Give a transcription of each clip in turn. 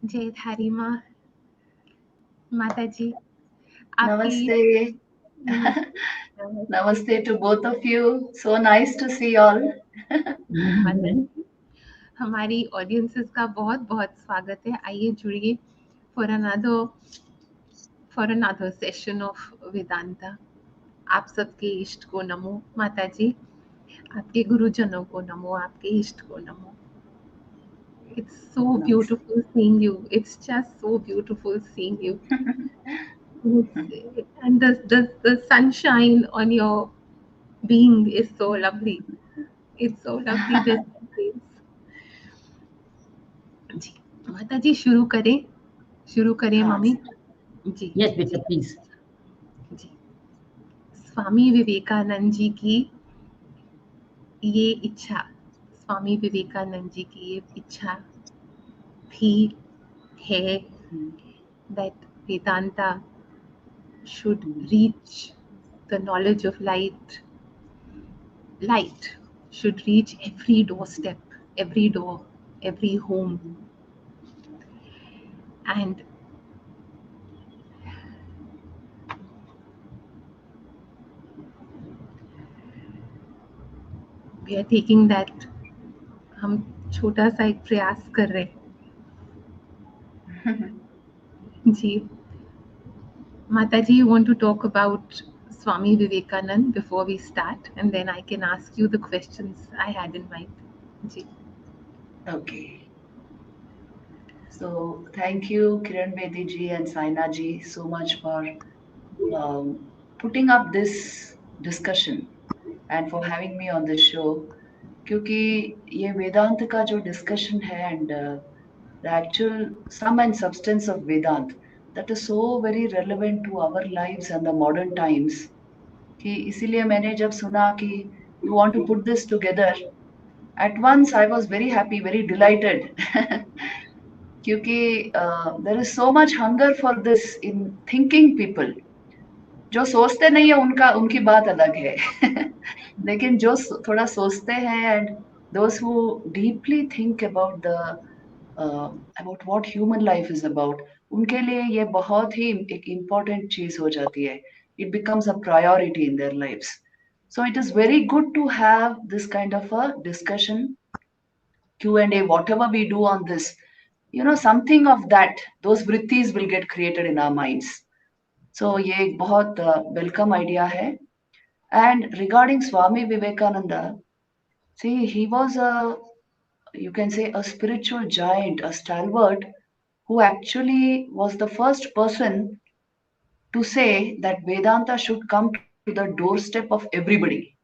जय धारी माँ माता जी Namaste. Namaste to both of you. So nice to see all. माता जी हमारी ऑडियंसेस का बहुत बहुत स्वागत है. आइए जुड़िए for another session of Vedanta. आप सबके इष्ट को नमो माता जी, आपके गुरुजनों को नमो, आपके इष्ट को नमो. It's so beautiful seeing you. It's just so beautiful seeing you. And the sunshine on your being is so lovely. It's so lovely this place. जी माता जी शुरू करें मम्मी जी. Yes, Beta, please. जी स्वामी विवेकानंद जी की ये इच्छा, स्वामी विवेकानंद जी की ये इच्छा थी है that Vedanta should reach the knowledge of light. Light should reach every doorstep, every door, every home. And we are taking that, हम छोटा सा एक प्रयास कर रहे हैं. जी माता जी, you want to talk about Swami Vivekanand before we start, and then I can ask you the questions I had in mind. Ji. Okay. So thank you, Kiran Bedi ji and Saina ji, so much for putting up this discussion and for having me on this show. क्योंकि ये वेदांत का जो discussion है and the actual sum and substance of Vedant, that is so very relevant to our lives and the modern times. कि इसीलिए मैंने जब सुना कि you want to put this together, at once I was very happy, very delighted. क्योंकि there is so much hunger for this in thinking people. जो सोचते नहीं है उनकी बात अलग है. लेकिन जो थोड़ा सोचते हैं and those who deeply think about what human life is about, उनके लिए ये बहुत ही एक important चीज हो जाती है. it becomes a priority in their lives. So it is very good to have this kind of a discussion, Q&A, whatever we do on this, something of that, those vrittis will get created in our minds. So ये एक बहुत welcome idea है. And regarding Swami Vivekananda, see, he was you can say, a spiritual giant, a stalwart, who actually was the first person to say that Vedanta should come to the doorstep of everybody.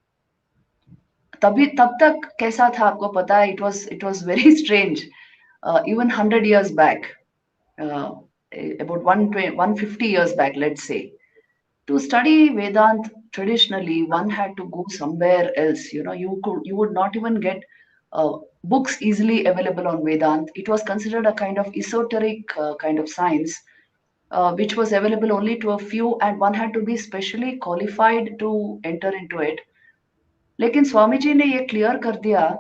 तभी तब तक कैसा था आपको पता है, it was very strange. Even 100 years back, uh, about 150 years back, let's say, to study Vedant traditionally, one had to go somewhere else. You would not even get uh, books easily available on Vedant. It was considered a kind of esoteric kind of science, which was available only to a few, and one had to be specially qualified to enter into it. लेकिन स्वामी जी ने ये clear कर दिया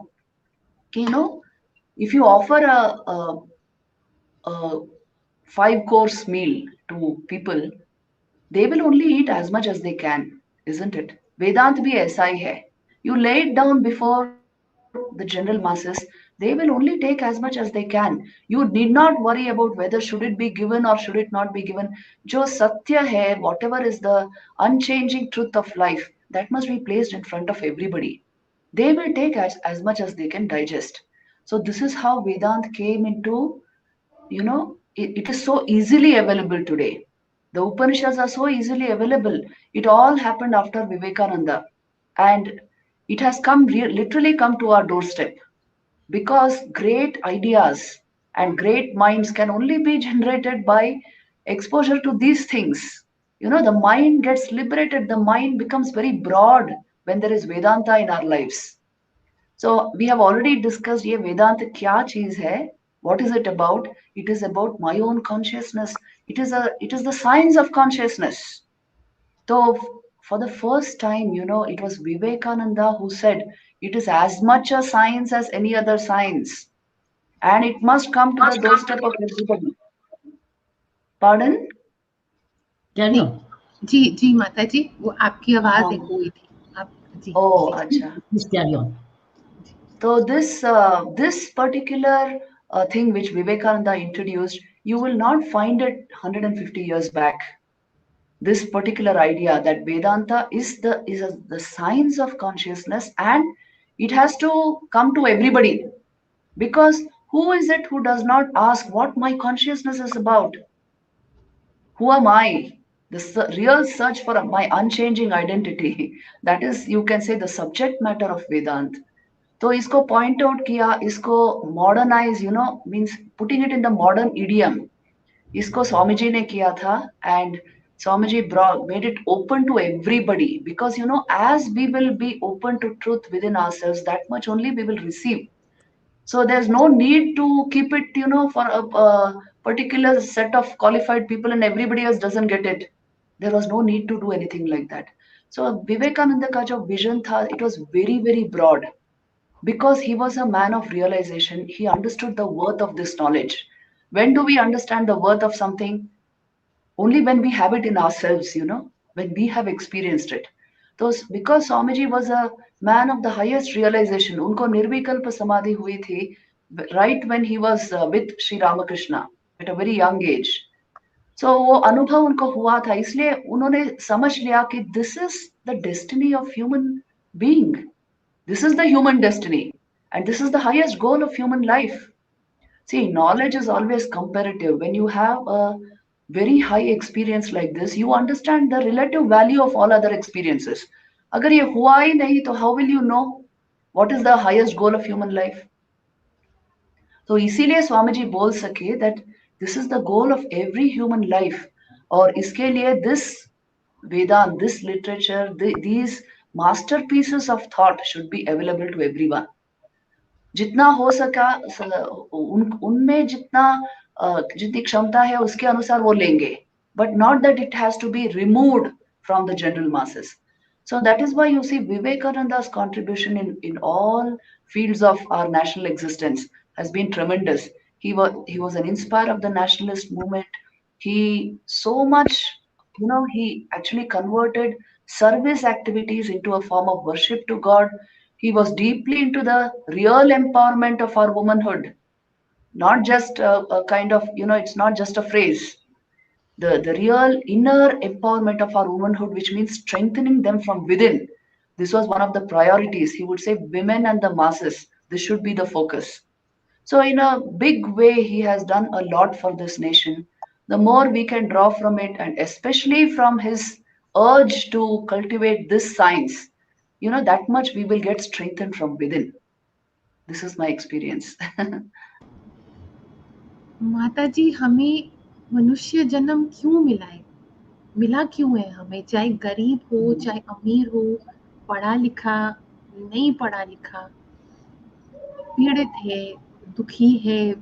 कि if you offer a 5 course meal to people, they will only eat as much as they can, isn't it? Vedant bhi aisa hi hai. You lay it down before the general masses, they will only take as much as they can. You need not worry about whether should it be given or should it not be given. Jo satya hai, whatever is the unchanging truth of life, that must be placed in front of everybody. They will take as much as they can digest. So this is how Vedant came into, it is so easily available today. The Upanishads are so easily available. It all happened after Vivekananda. And it has literally come to our doorstep, because great ideas and great minds can only be generated by exposure to these things. The mind gets liberated, the mind becomes very broad when there is Vedanta in our lives. So we have already discussed ये वेदांत क्या चीज है, what is it about? It is about my own consciousness. It is the science of consciousness. So for the first time, it was Vivekananda who said it is as much a science as any other science, and it must come to the doorstep of everybody. Pardon? नहीं, Carry on. जी जी माता जी, वो आपकी आवाज हाँ. एक हुई थी आप। जी Oh, जी अच्छा. Please carry on. So this particular thing which Vivekananda introduced, you will not find it 150 years back. This particular idea that Vedanta is the science of consciousness, and it has to come to everybody, because who is it who does not ask what my consciousness is about? Who am I? The real search for my unchanging identity. That is, you can say, the subject matter of Vedanta. तो इसको point out किया, इसको modernise, means putting it in the modern idiom, इसको स्वामी जी ने किया था. And Swami ji made it open to everybody, because as we will be open to truth within ourselves, that much only we will receive. So there's no need to keep it, for a particular set of qualified people and everybody else doesn't get it. There was no need to do anything like that. So Vivekananda ka jo vision tha, it was very, very broad, because he was a man of realization. He understood the worth of this knowledge. When do we understand the worth of something? Only when we have it in ourselves, when we have experienced it. So because Swamiji was a man of the highest realization, unko nirvikalpa samadhi hui thi right when he was with Sri Ramakrishna at a very young age. So वो अनुभव उनको हुआ था, इसलिए उन्होंने समझ लिया कि this is the destiny of human being. This is the human destiny, and this is the highest goal of human life. See, knowledge is always comparative. When you have a very high experience like this, you understand the relative value of all other experiences. अगर ये हुआ ही नहीं, तो how will you know what is the highest goal of human life? तो इसीलिए स्वामी जी बोल सके that this is the goal of every human life, और इसके लिए this Vedant, this literature, these masterpieces of thought should be available to everyone. जितना हो सका उनमें जितनी क्षमता है उसके अनुसार वो लेंगे, but not that it has to be removed from the general masses. So that is why you see Vivekananda's contribution in all fields of our national existence has been tremendous. He was an inspirer of the nationalist movement. He so much he actually converted service activities into a form of worship to God. He was deeply into the real empowerment of our womanhood, not just a kind of, it's not just a phrase. The real inner empowerment of our womanhood, which means strengthening them from within. This was one of the priorities. He would say, women and the masses, this should be the focus. So, in a big way, he has done a lot for this nation. The more we can draw from it, and especially from his urge to cultivate this science, that much we will get strengthened from within. This is my experience. माता जी, हमें मनुष्य जन्म क्यों मिला है? मिला क्यों है हमें? चाहे गरीब हो, चाहे अमीर हो, पढ़ा लिखा, नहीं पढ़ा लिखा, पीड़ित है, दुखी है,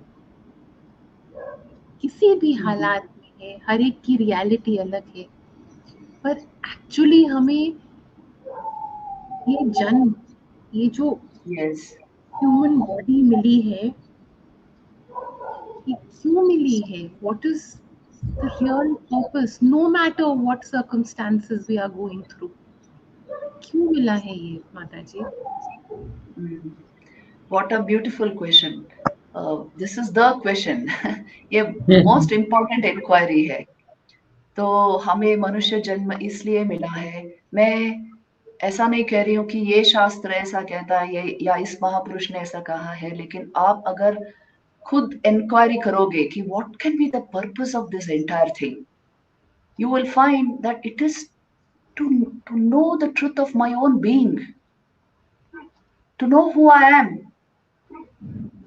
किसी भी हालात में है, हर एक की रियलिटी अलग है। पर एक्चुअली हमें ये जन्म, ये जो Yes. ह्यूमन बॉडी मिली है, ये क्यों मिली है? What is the real purpose? No matter what circumstances we are going through, क्यों मिला है ये माता जी? Mm. What a beautiful question. This is the question. ये most important inquiry है. तो हमें मनुष्य जन्म इसलिए मिला है. मैं ऐसा नहीं कह रही हूँ कि ये शास्त्र ऐसा कहता है ये या इस महापुरुष ने ऐसा कहा है, लेकिन आप अगर खुद इंक्वायरी करोगे कि what can be the purpose of this entire thing, you will find that it is to know the truth of my own being, to know who I am,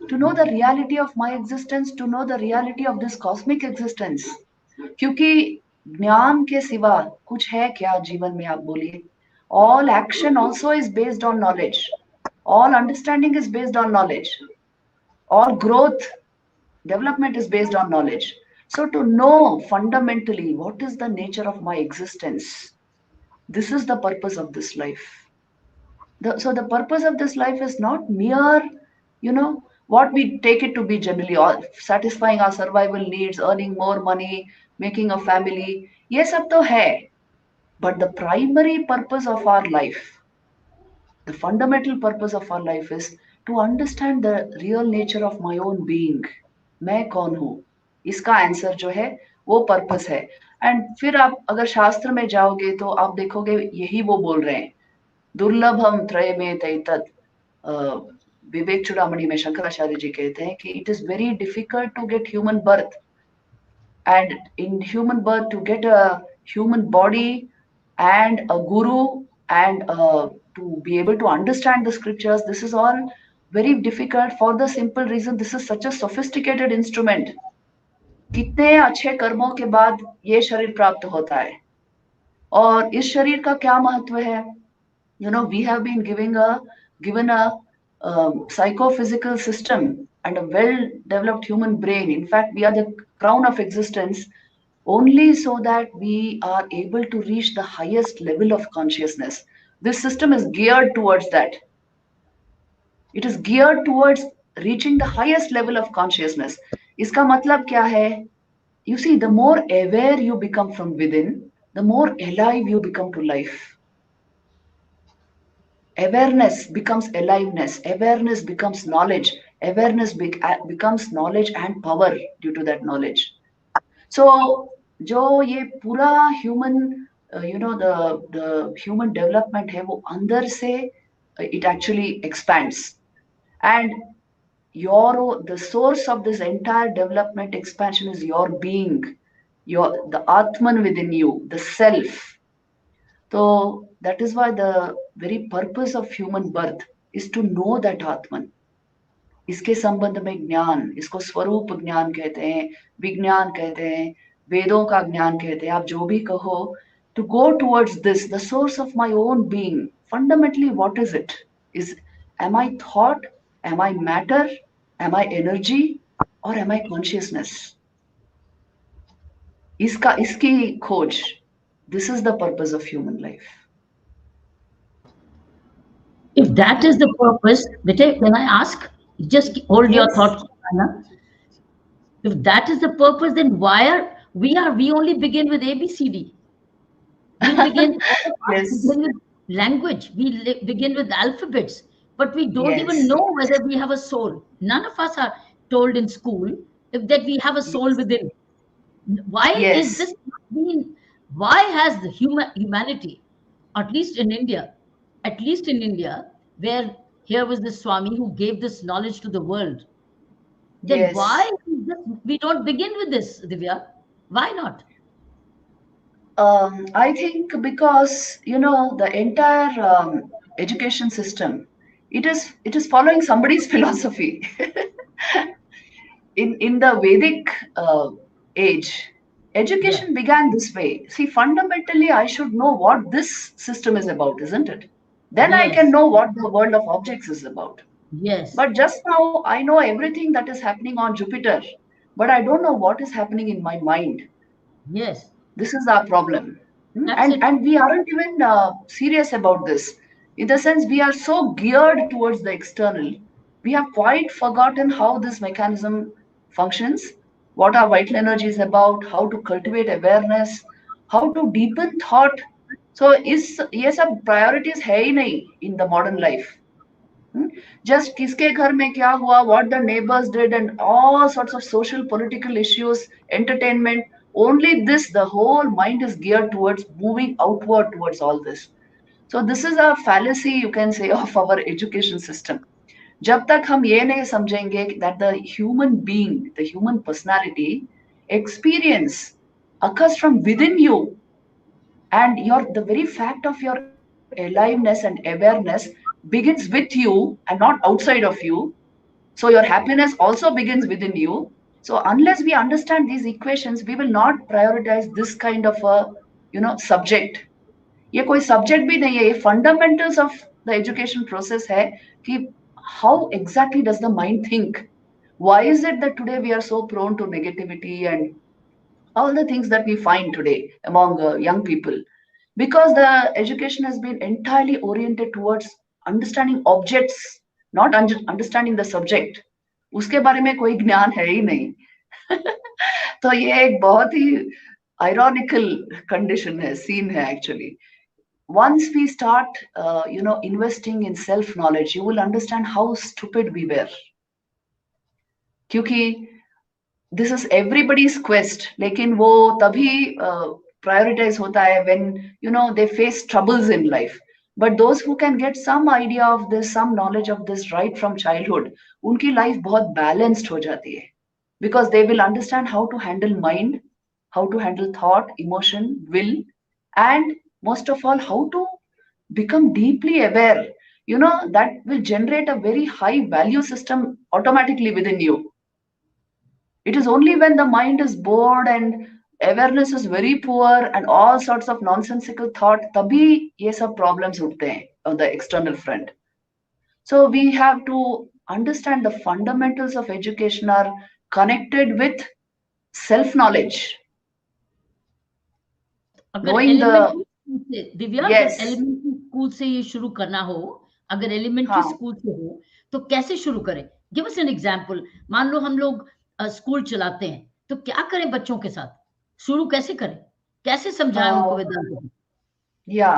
to know the reality of my existence, to know the reality of this cosmic existence. क्योंकि ज्ञान के सिवा कुछ है क्या जीवन में, आप बोलिए? All action also is based on knowledge. All understanding is based on knowledge. All growth, development is based on knowledge. So to know fundamentally what is the nature of my existence, this is the purpose of this life. So the purpose of this life is not mere, what we take it to be generally, or satisfying our survival needs, earning more money, making a family. Yes, sab to hai. But the primary purpose of our life, the fundamental purpose of our life is to understand the real nature of my own being. मैं कौन हूँ? इसका answer जो है वो purpose है. And फिर आप अगर शास्त्र में जाओगे तो आप देखोगे यही वो बोल रहे हैं. दुर्लभम त्रय में तैतत. विवेक चूड़ामणि में शंकराचार्य जी कहते हैं कि it is very difficult to get human birth, and in human birth to get a human body and a guru and to be able to understand the scriptures, this is all very difficult for the simple reason this is such a sophisticated instrument. कितने अच्छे कर्मों के बाद ये शरीर प्राप्त होता है, और इस शरीर का क्या महत्व है? We have been given a psychophysical system and a well developed human brain. In fact, we are the crown of existence only so that we are able to reach the highest level of consciousness. This system is geared towards that. It is geared towards reaching the highest level of consciousness. इसका मतलब क्या है? You see, the more aware you become from within, the more alive you become to life. Awareness becomes aliveness. Awareness becomes knowledge. Awareness becomes knowledge and power due to that knowledge. So जो ये पूरा human the human development है वो अंदर से it actually expands, and the source of this entire development expansion is your being, the Atman within you, the self. So that is why the very purpose of human birth is to know that Atman. इसके संबंध में ज्ञान, इसको स्वरूप ज्ञान कहते हैं, विज्ञान कहते हैं, वेदों का ज्ञान कहते हैं, आप जो भी कहो, to go towards this, the source of my own being. Fundamentally, what is it? Am I thought? Am I matter? Am I energy? Or am I consciousness? इसकी खोज. This is the purpose of human life. If that is the purpose, Vijay, can I ask? Just hold your thoughts, Anna. If that is the purpose, then why we only begin with ABCD? We begin, all of us Yes, begin with language, we begin with alphabets, but we don't even yes, know whether we have a soul. None of us are told in school that we have a soul yes, within. Why is yes, this not being, why has the humanity, at least in India, at least in India, where here was this Swami who gave this knowledge to the world, then why yes. is this, we don't begin with this, Divya? Why not? I think because the entire education system, it is following somebody's philosophy. In the Vedic age, Yeah. education began this way. See, fundamentally, I should know what this system is about, isn't it? Then I can Yes. know what the world of objects is about. Yes. But just now, I know everything that is happening on Jupiter, but I don't know what is happening in my mind. Yes. This is our problem. That's and it. and we aren't even serious about this, in the sense we are so geared towards the external, we have quite forgotten how this mechanism functions, what our vital energy is about, how to cultivate awareness, how to deepen thought. So is ये सब priorities है ही नहीं in the modern life. Just किसके घर में क्या हुआ, what the neighbors did, and all sorts of social political issues, entertainment. Only this, the whole mind is geared towards moving outward towards all this. So this is a fallacy, you can say, of our education system. जब तक हम ये नहीं समझेंगे that the human being, the human personality, experience occurs from within you, and the very fact of your aliveness and awareness begins with you and not outside of you. So your happiness also begins within you. So unless we understand these equations, we will not prioritize this kind of a subject. ये कोई subject भी नहीं है, ये fundamentals of the education process है कि how exactly does the mind think. Why is it that today we are so prone to negativity and all the things that we find today among young people? Because the education has been entirely oriented towards understanding objects, not understanding the subject. उसके बारे में कोई ज्ञान है ही नहीं. तो ये एक बहुत ही ironical condition है, scene है actually. Once we start investing in self knowledge, you will understand how stupid we were. क्योंकि this is everybody's quest, लेकिन वो तभी prioritize होता है when they face troubles in life. But those who can get some idea of this, some knowledge of this right from childhood, उनकी life बहुत balanced हो जाती है, because they will understand how to handle mind, how to handle thought, emotion, will, and most of all how to become deeply aware. That will generate a very high value system automatically within you. It is only when the mind is bored and awareness is very poor and all sorts of nonsensical thought, तभी ये सब problems उठते हैं on the external front. So we have to understand the fundamentals of education are connected with self-knowledge, अगर knowing the elementary school से, दिव्या, अगर yes, elementary school से ये शुरू करना हो, अगर एलिमेंट्री हाँ, स्कूल से हो, तो कैसे शुरू करें? Give us an example. मान लो हम लोग स्कूल चलाते हैं, तो क्या करें बच्चों के साथ? शुरू कैसे करें? कैसे समझाएं उनको वेदांत? या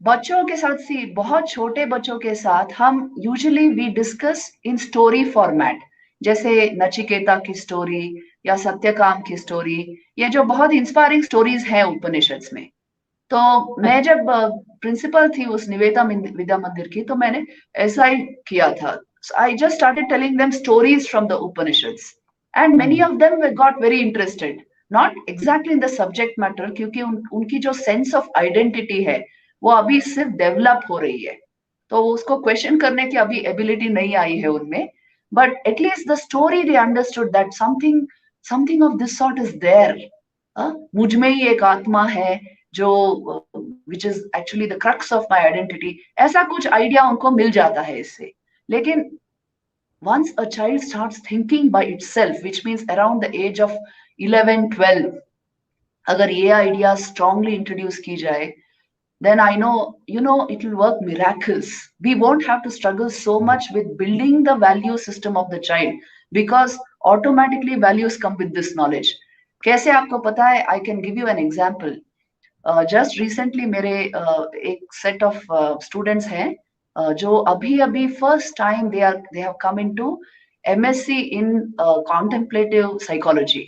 बच्चों के साथ, सी बहुत छोटे बच्चों के साथ हम usually we discuss in story format, जैसे नचिकेता की स्टोरी या सत्यकाम की स्टोरी, ये जो बहुत इंस्पायरिंग स्टोरीज हैं उपनिषद्स में. तो मैं जब प्रिंसिपल थी उस निवेदा विद्या मंदिर की, तो मैंने ऐसा ही किया था. I just started telling them stories from the Upanishads, and many of them got very interested, not exactly in the subject matter, क्योंकि उनकी जो सेंस ऑफ आइडेंटिटी है वो अभी सिर्फ डेवलप हो रही है, तो उसको क्वेश्चन करने की अभी एबिलिटी नहीं आई है उनमें. But at least the story they understood that something of this sort is there. मुझ में ही एक आत्मा है जो which is actually the crux of my identity, ऐसा कुछ आइडिया उनको मिल जाता है इससे. लेकिन once a child starts thinking by itself, which means around the age of 11-12, अगर ये आइडिया strongly introduce की जाए, then I know, it will work miracles. We won't have to struggle so much with building the value system of the child, because automatically values come with this knowledge. कैसे आपको पता है? I can give you an example. Just recently मेरे एक set of students हैं जो अभी अभी first time they have come into MSc in contemplative psychology.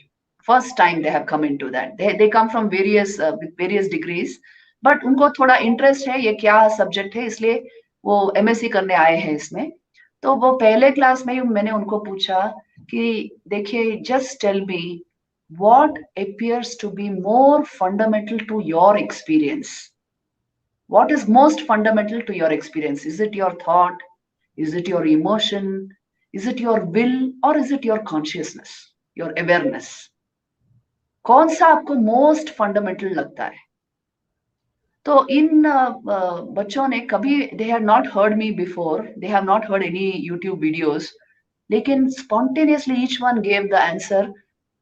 First time they have come into that. They come from various with various degrees, but उनको थोड़ा interest है ये क्या सब्जेक्ट है, इसलिए वो MSc करने आए हैं इसमें. तो वो पहले क्लास में मैंने उनको पूछा कि देखिए, just tell me what appears to be more fundamental to your experience. What is most fundamental to your experience? Is it your thought? Is it your emotion? Is it your will? Or is it your consciousness, your awareness? कौन सा आपको most fundamental लगता है? तो इन बच्चों ने कभी, they had not heard me before, they have not heard any YouTube videos, लेकिन spontaneously each one gave the answer,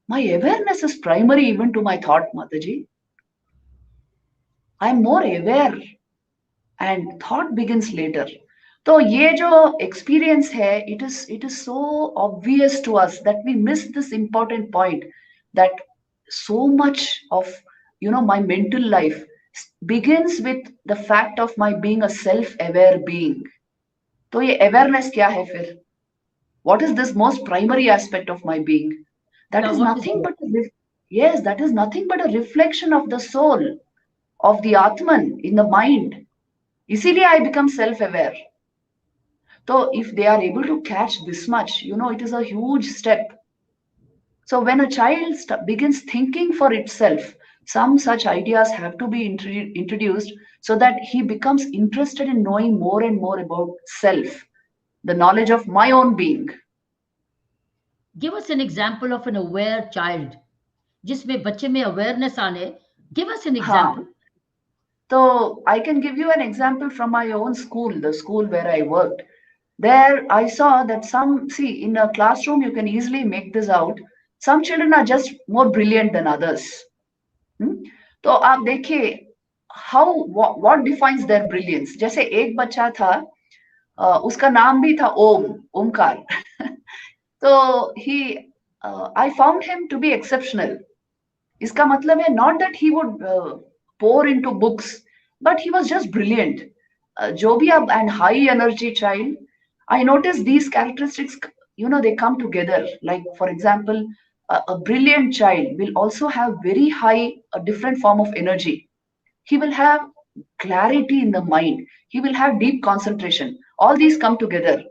my awareness is primary even to my thought, Mataji. I am more aware and thought begins later. तो ये जो experience है, it is so obvious to us that we miss this important point, that so much of my mental life begins with the fact of my being a self-aware being. तो ये awareness क्या है फिर? What is this most primary aspect of my being? That is nothing but that is nothing but a reflection of the soul, of the Atman in the mind. इसीलिए I become self-aware. So if they are able to catch this much, it is a huge step. So when a child begins thinking for itself, some such ideas have to be introduced so that he becomes interested in knowing more and more about self, the knowledge of my own being. Give us an example of an aware child. जिसमें बच्चे में awareness आने. Give us an example. So I can give you an example from my own school, the school where I worked. There I saw that in a classroom you can easily make this out. Some children are just more brilliant than others. तो आप देखिए what defines their brilliance. जैसे एक बच्चा था, उसका नाम भी था ओमकार. तो I found him to be exceptional. इसका मतलब है not that he would pour into books, but he was just brilliant. जो भी आप, and high energy child. I noticed these characteristics, they come together. Like, for example, a brilliant child will also have very high, a different form of energy. He will have clarity in the mind. He will have deep concentration. All these come together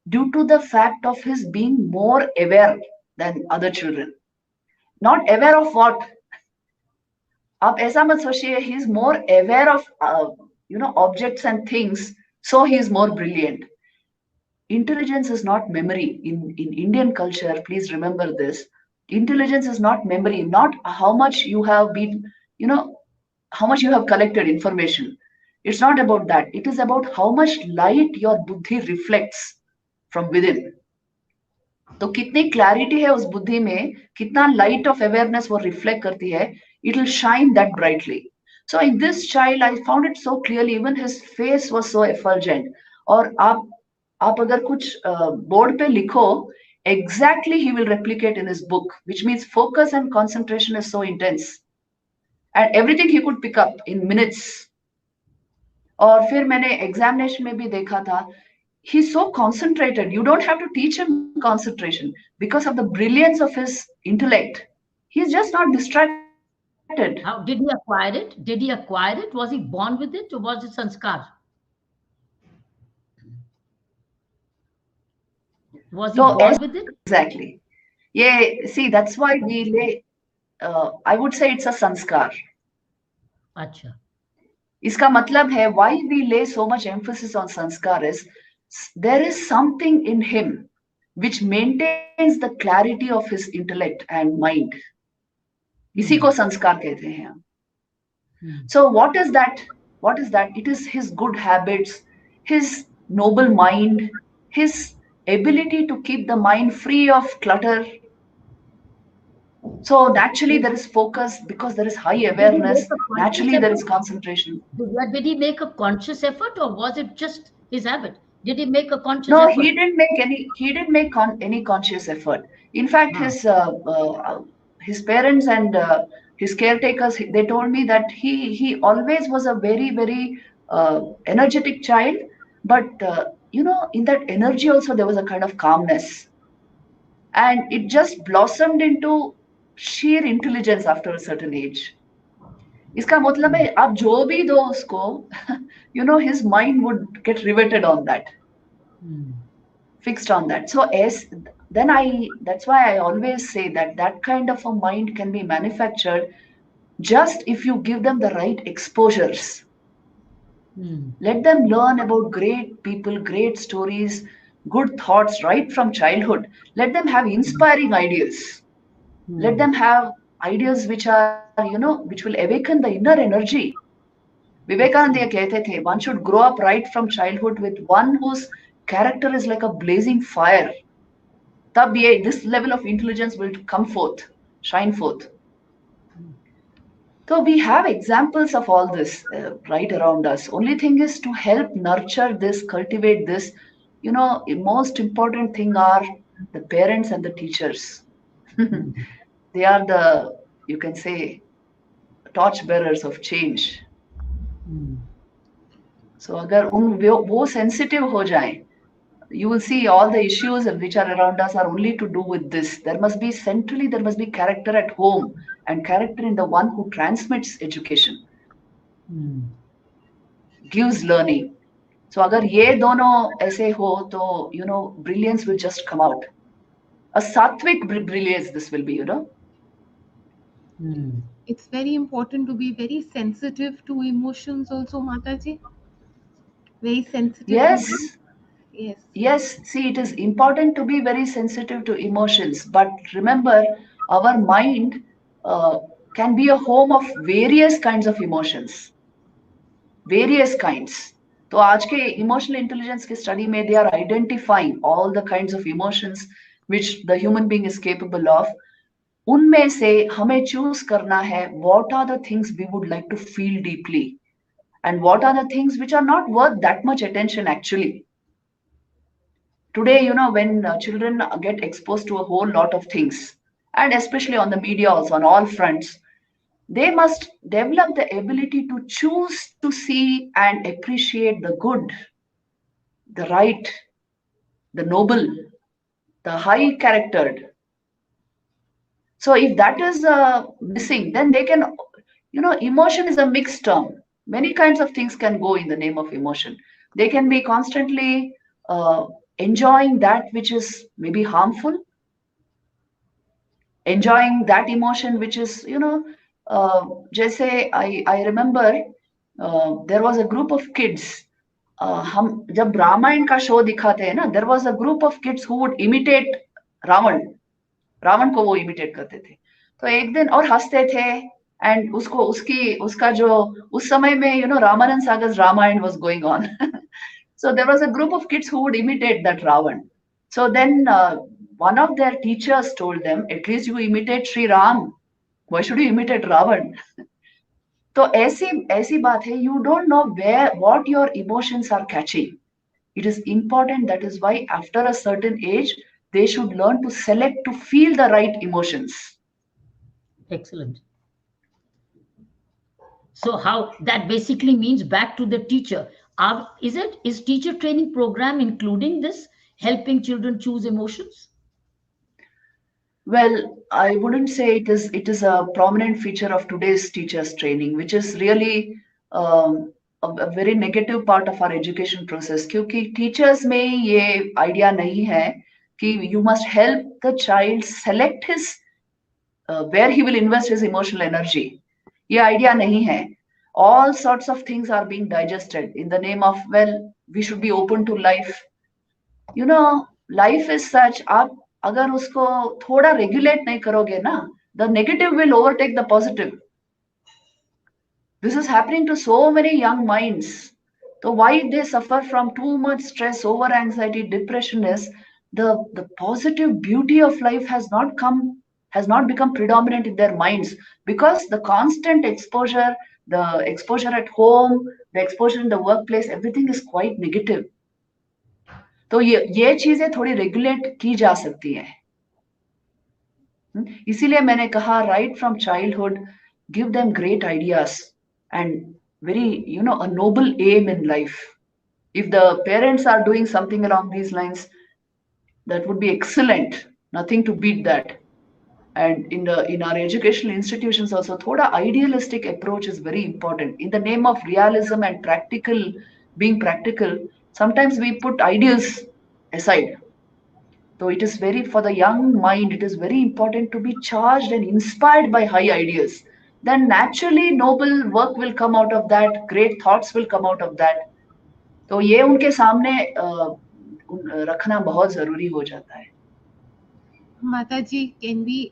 due to the fact of his being more aware than other children. Not aware of what? आप ऐसा मत सोचिए, he is more aware of objects and things, so he is more brilliant. Intelligence is not memory. In Indian culture, please remember this. Intelligence is not memory, not how much you have been, how much you have collected information. It's not about that. It is about how much light your buddhi reflects from within. तो कितनी clarity है उस बुद्धि में, कितना light of awareness वो reflect करती है, it will shine that brightly. So in this child, I found it so clearly. Even his face was so effulgent. और आप अगर कुछ बोर्ड पे लिखो, exactly he will replicate in his book, which means focus and concentration is so intense, and everything he could pick up in minutes. और फिर मैंने examination में भी देखा था, he's so concentrated. You don't have to teach him concentration because of the brilliance of his intellect. He's just not distracted. How did he acquire it? Did he acquire it? Was he born with it, or was it sanskar? Was he born with it? Exactly. Yeah, see, that's why we lay, I would say it's a sanskar. Acha. इसका मतलब है, why we lay so much emphasis on sanskar is, there is something in him which maintains the clarity of his intellect and mind. इसी को संस्कार कहते हैं. So what is that? What is that? It is his good habits, his noble mind, his ability to keep the mind free of clutter. So naturally there is focus because there is high awareness. Naturally there is concentration. Did he make a conscious effort, or was it just his habit? Did he make a conscious effort? No, he didn't make any conscious effort. In fact, his parents and his caretakers, they told me that he always was a very energetic child, but in that energy also there was a kind of calmness, and it just blossomed into sheer intelligence after a certain age. इसका मतलब है आप जो भी दो उसको, his mind would get riveted on that, fixed on that. So that's why I always say that that kind of a mind can be manufactured just if you give them the right exposures. Let them learn about great people, great stories, good thoughts right from childhood. Let them have inspiring ideas. Let them have ideas which are, which will awaken the inner energy. Vivekananda कहते थे, one should grow up right from childhood with one whose character is like a blazing fire. तब this level of intelligence will come forth, shine forth. So we have examples of all this right around us. Only thing is to help nurture this, cultivate this. The most important thing are the parents and the teachers. They are the, you can say, torch bearers of change. So अगर वो sensitive हो जाए, you will see all the issues which are around us are only to do with this. There must be character at home and character in the one who transmits education, gives learning. So अगर ये दोनों ऐसे हो तो brilliance will just come out. A sattvic brilliance this will be. It's very important to be very sensitive to emotions also, Mataji. Very sensitive. Yes. Yes. Yes, see, it is important to be very sensitive to emotions, but remember, our mind can be a home of various kinds of emotions, various kinds. तो आज के emotional intelligence के study में they are identifying all the kinds of emotions which the human being is capable of. उनमें से हमें choose करना है what are the things we would like to feel deeply and what are the things which are not worth that much attention actually. Today, when children get exposed to a whole lot of things, and especially on the media also, on all fronts, they must develop the ability to choose to see and appreciate the good, the right, the noble, the high charactered. So if that is missing, then they can, emotion is a mixed term. Many kinds of things can go in the name of emotion. They can be constantly enjoying that which is maybe harmful, enjoying that emotion which is, just say, I remember there was a group of kids. हम जब रामायण का show दिखाते हैं ना, there was a group of kids who would imitate Ravan को वो imitate करते थे. तो एक दिन और हंसते थे, एंड उसका जो उस समय में Ramanand सागर's Ramayan was going on. So there was a group of kids who would imitate that Ravan. So then one of their teachers told them, at least you imitate Sri Ram. Why should you imitate Ravan? तो ऐसी बात है, you don't know what your emotions are catching. It is important, that is why after a certain age, they should learn to select, to feel the right emotions. Excellent. So how that basically means back to the teacher. Is teacher training program including this, helping children choose emotions? Well, I wouldn't say it is a prominent feature of today's teachers training, which is really a very negative part of our education process. क्योंकि teachers में ये idea नहीं है कि you must help the child select his where he will invest his emotional energy. ये idea नहीं है. All sorts of things are being digested in the name of, well, we should be open to life. Life is such, आप अगर उसको थोड़ा regulate नहीं करोगे ना, the negative will overtake the positive. This is happening to so many young minds. So why they suffer from too much stress, over anxiety, depression is the positive beauty of life has not become predominant in their minds, because the constant exposure, the exposure at home, the exposure in the workplace, everything is quite negative. तो ये चीजें थोड़ी regulate की जा सकती हैं. इसीलिए मैंने कहा right from childhood, give them great ideas and very, a noble aim in life. If the parents are doing something along these lines, that would be excellent. Nothing to beat that. And in our educational institutions also, thoda idealistic approach is very important. In the name of realism and being practical, sometimes we put ideals aside. So it is very, for the young mind, it is very important to be charged and inspired by high ideas. Then naturally noble work will come out of that, great thoughts will come out of that. तो ये उनके सामने रखना बहुत जरूरी हो जाता है. माता जी, कैन बी,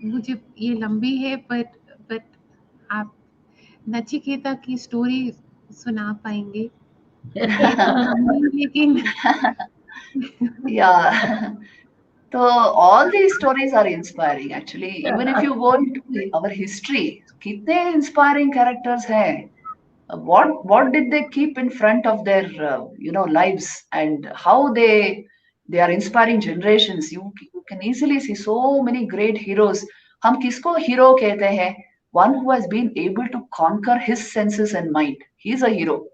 मुझे ये लंबी है, बट आप नचिकेता की स्टोरी सुना पाएंगे? ये तो लंबी, लेकिन Yeah. So all these stories are inspiring actually. Even if you go into our history, कितने inspiring characters हैं. What did they keep in front of their lives, and how they are inspiring generations. You can easily see so many great heroes. हम किसको hero कहते हैं? One who has been able to conquer his senses and mind. He's a hero.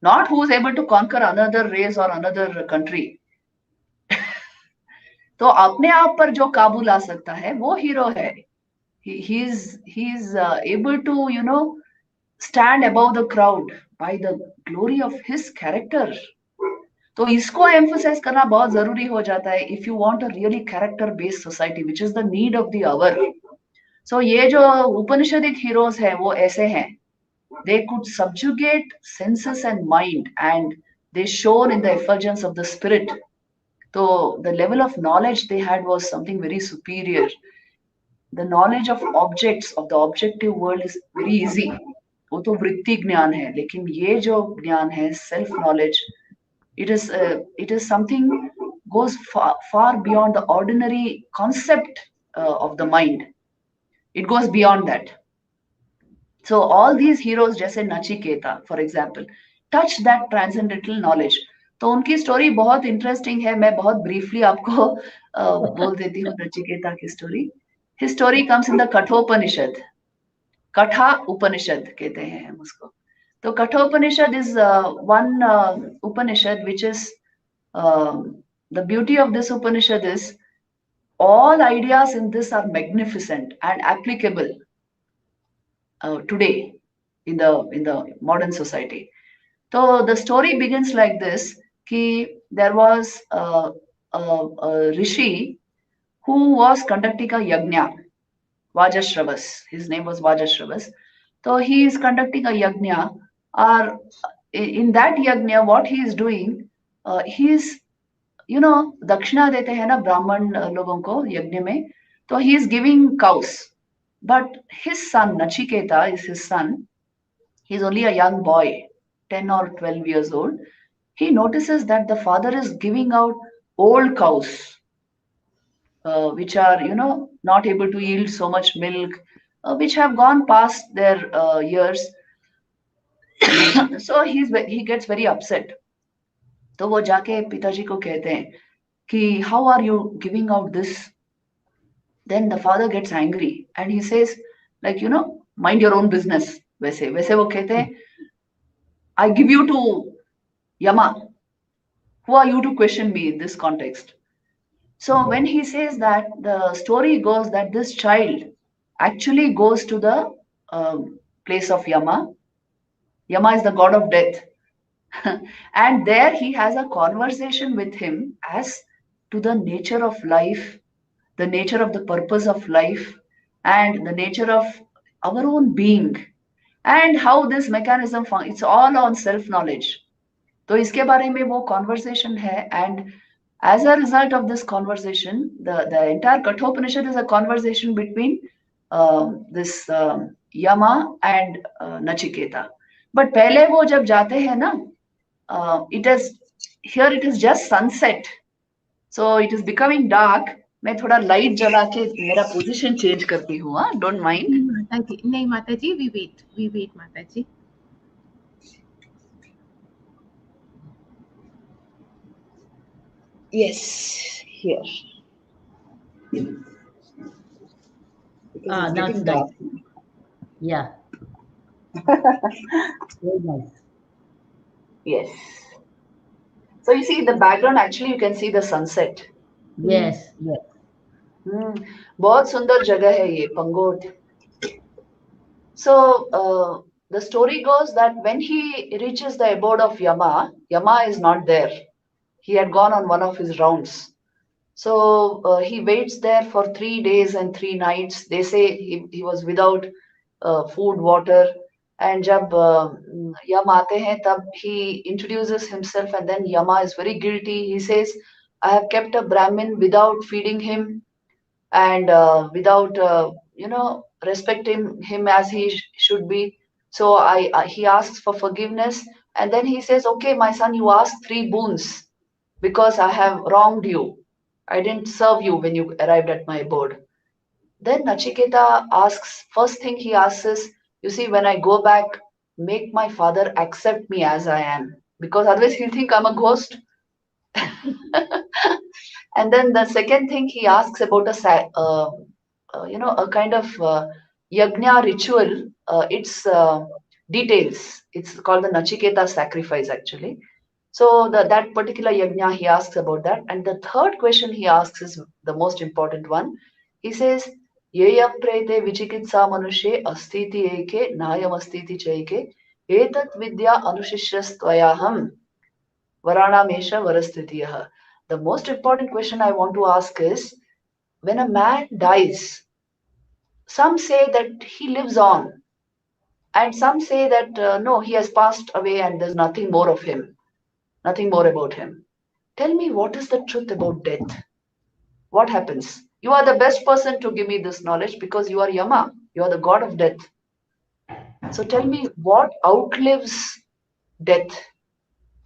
Not who is able to conquer another race or another country. तो अपने आप पर जो काबू ला सकता है वो हीरो है. He's able to stand above the crowd by the glory of his character. तो इसको emphasize करना बहुत जरूरी हो जाता है if you want a really character based society, which is the need of the hour. So ये जो उपनिषदिक heroes हैं वो ऐसे हैं. They could subjugate senses and mind, and they shone in the effulgence of the spirit. So the level of knowledge they had was something very superior. The knowledge of objects of the objective world is very easy. वो तो वृत्ति ज्ञान है, लेकिन ये जो ज्ञान है self knowledge, it is something goes far beyond the ordinary concept of the mind. It goes beyond that. So all these heroes जैसे Nachiketa for example touch that transcendental knowledge. तो उनकी स्टोरी बहुत इंटरेस्टिंग है. मैं बहुत ब्रीफली आपको बोल देती हूँ नचिकेता की story. His story comes in the Kathopanishad. Katha Upanishad कहते हैं हम उसको. तो Kathopanishad is one Upanishad which is the beauty of this Upanishad is all ideas in this are magnificent and applicable today in the modern society. So the story begins like this: कि there was a rishi who was conducting a yajna, Vajashravas. His name was Vajashravas. So he is conducting a yajna, or in that yajna, what he is doing, he is, दक्षिणा देते हैं ना ब्राह्मण लोगों को यज्ञ में. तो he is giving cows. But his son, Nachiketa is his son. He's only a young boy, 10 or 12 years old. He notices that the father is giving out old cows, which are, not able to yield so much milk, which have gone past their years. So he gets very upset. तो वो जाके पिताजी को कहते हैं कि how are you giving out this? Then the father gets angry and he says, like, mind your own business. वैसे वैसे वो कहते हैं, I give you to Yama. Who are you to question me in this context? So when he says that, the story goes that this child actually goes to the place of Yama. Yama is the god of death. And there he has a conversation with him as to the nature of life, the nature of the purpose of life, and the nature of our own being, and how this mechanism functions. It's all on self-knowledge. तो इसके बारे में वो conversation है, and as a result of this conversation, the entire Kathopanishad is a conversation between this Yama and Nachiketa. But पहले वो जब जाते हैं ना, it is just sunset, so it is becoming dark. मैं थोड़ा लाइट जला के मेरा पोजीशन चेंज करती हूँ, हाँ, डोंट माइंड. नहीं माता जी, वी वेट माता जी. Yes, here. Now it's dark. Yeah. Very nice. Yes. So you see in the background, actually, you can see the sunset. Yes, yes. बहुत सुंदर जगह है ये Pangot. So the story goes that when he reaches the abode of Yama, Yama is not there. He had gone on one of his rounds. So he waits there for 3 days and 3 nights. They say he was without food, water. And jab Yama aate hain, tab he introduces himself, and then Yama is very guilty. He says, I have kept a Brahmin without feeding him and without respecting him as he should be. So he asks for forgiveness, and then he says, okay, my son, you ask 3 boons because I have wronged you. I didn't serve you when you arrived at my abode. Then Nachiketa asks, first thing he asks is, you see, when I go back, make my father accept me as I am, because otherwise he'll think I'm a ghost. And then the second thing he asks about a kind of yajna ritual. It's details. It's called the Nachiketa sacrifice, actually. So that particular yajna, he asks about that. And the third question he asks is the most important one. He says, Yeyam prete vichikitsa manushe astiti eke nayam astiti chaike etat vidya anushishyastvayaham varana mesha varastitiyaha. The most important question I want to ask is, when a man dies, some say that he lives on, and some say that no, he has passed away and there's nothing more of him, nothing more about him. Tell me, what is the truth about death? What happens? You are the best person to give me this knowledge because you are Yama, you are the god of death. So tell me, what outlives death?